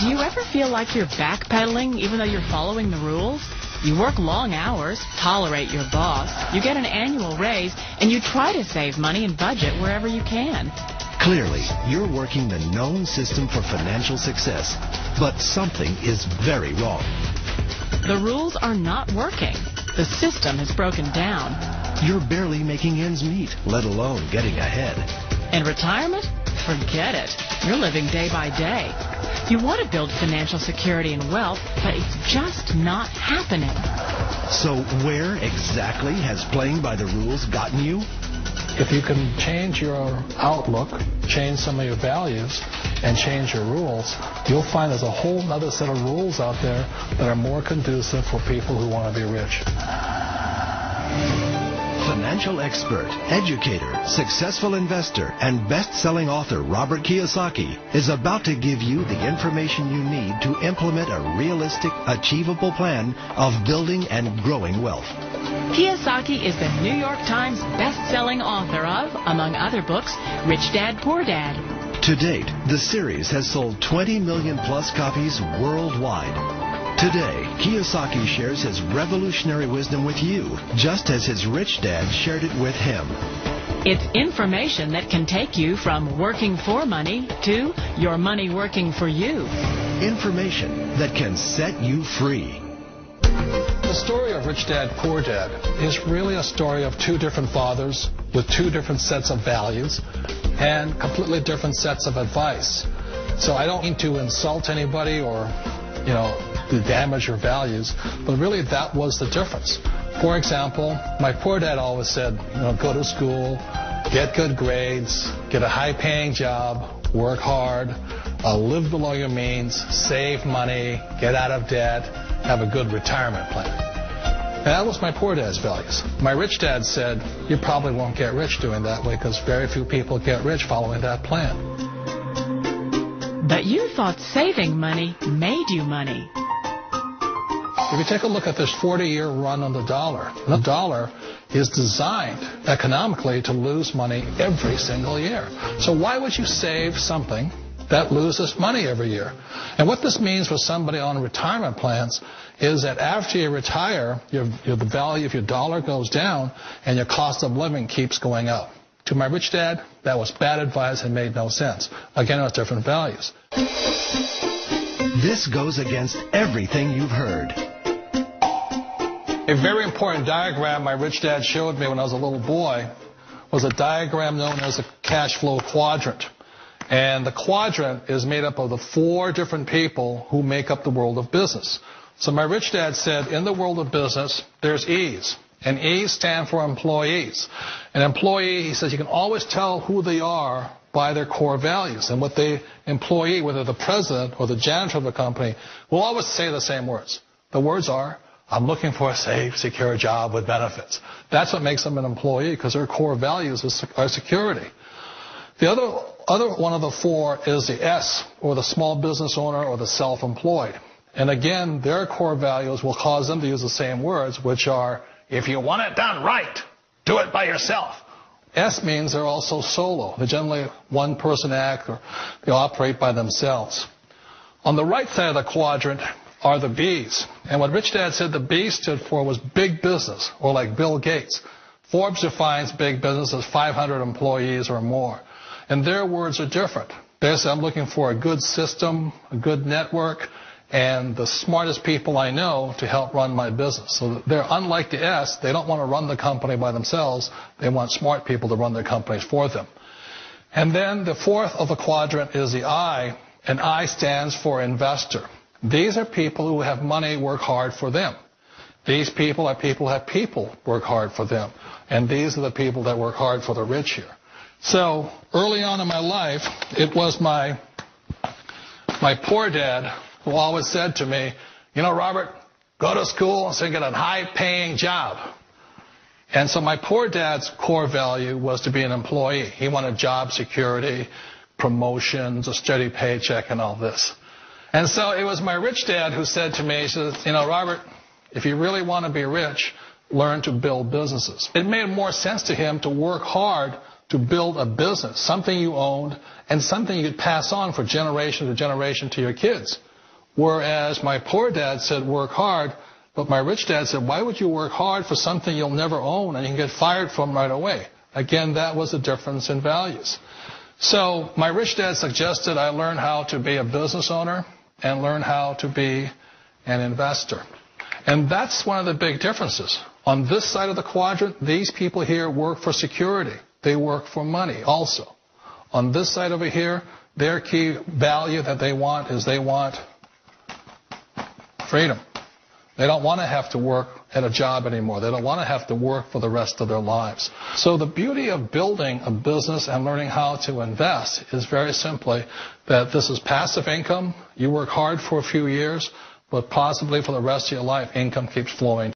Do you ever feel like you're backpedaling even though you're following the rules? You work long hours, tolerate your boss, you get an annual raise, and you try to save money and budget wherever you can. Clearly, you're working the known system for financial success, but something is very wrong. The rules are not working. The system has broken down. You're barely making ends meet, let alone getting ahead. And retirement? Forget it. You're living day by day. You want to build financial security and wealth, but it's just not happening. So where exactly has playing by the rules gotten you? If you can change your outlook, change some of your values, and change your rules, you'll find there's a whole other set of rules out there that are more conducive for people who want to be rich. Financial expert, educator, successful investor, and best-selling author Robert Kiyosaki is about to give you the information you need to implement a realistic, achievable plan of building and growing wealth. Kiyosaki is the New York Times best-selling author of, among other books, Rich Dad, Poor Dad. To date, the series has sold 20 million plus copies worldwide. Today, Kiyosaki shares his revolutionary wisdom with you, just as his rich dad shared it with him. It's information that can take you from working for money to your money working for you. Information that can set you free. The story of Rich Dad, Poor Dad is really a story of two different fathers with two different sets of values and completely different sets of advice. So I don't mean to insult anybody or, to damage your values, but really that was the difference. For example, my poor dad always said, go to school, get good grades, get a high-paying job, work hard, live below your means, save money, get out of debt, have a good retirement plan. And that was my poor dad's values. My rich dad said, you probably won't get rich doing that way because very few people get rich following that plan. But you thought saving money made you money. If you take a look at this 40-year run on the dollar is designed economically to lose money every single year. So why would you save something that loses money every year? And what this means for somebody on retirement plans is that after you retire, the value of your dollar goes down and your cost of living keeps going up. To my rich dad, that was bad advice and made no sense. Again, it was different values. This goes against everything you've heard. A very important diagram my rich dad showed me when I was a little boy was a diagram known as a cash flow quadrant. And the quadrant is made up of the 4 different people who make up the world of business. So my rich dad said, in the world of business, there's E's. And E's stand for employees. An employee, he says, you can always tell who they are by their core values. And what the employee, whether the president or the janitor of the company, will always say the same words. The words are, I'm looking for a safe, secure job with benefits. That's what makes them an employee, because their core values are security. The other one of the 4 is the S, or the small business owner or the self-employed. And again, their core values will cause them to use the same words, which are, if you want it done right, do it by yourself. S means they're also solo. They're generally one-person act, or they operate by themselves. On the right side of the quadrant are the B's. And what Rich Dad said the B stood for was big business, or like Bill Gates. Forbes defines big business as 500 employees or more. And their words are different. They say, I'm looking for a good system, a good network, and the smartest people I know to help run my business. So they're unlike the S. They don't want to run the company by themselves. They want smart people to run their companies for them. And then the 4th of the quadrant is the I, and I stands for investor. These are people who have money work hard for them. These people are people who have people work hard for them. And these are the people that work hard for the rich here. So early on in my life, it was my poor dad who always said to me, Robert, go to school and get a high-paying job. And so my poor dad's core value was to be an employee. He wanted job security, promotions, a steady paycheck, and all this. And so it was my rich dad who said to me, he says, Robert, if you really want to be rich, learn to build businesses. It made more sense to him to work hard to build a business, something you owned and something you could pass on for generation to generation to your kids. Whereas my poor dad said work hard, but my rich dad said, why would you work hard for something you'll never own and you can get fired from right away? Again, that was the difference in values. So my rich dad suggested I learn how to be a business owner and learn how to be an investor. And that's one of the big differences. On this side of the quadrant, these people here work for security. They work for money also. On this side over here, their key value that they want is they want freedom. They don't want to have to work at a job anymore. They don't want to have to work for the rest of their lives. So the beauty of building a business and learning how to invest is very simply that this is passive income. You work hard for a few years, but possibly for the rest of your life, income keeps flowing.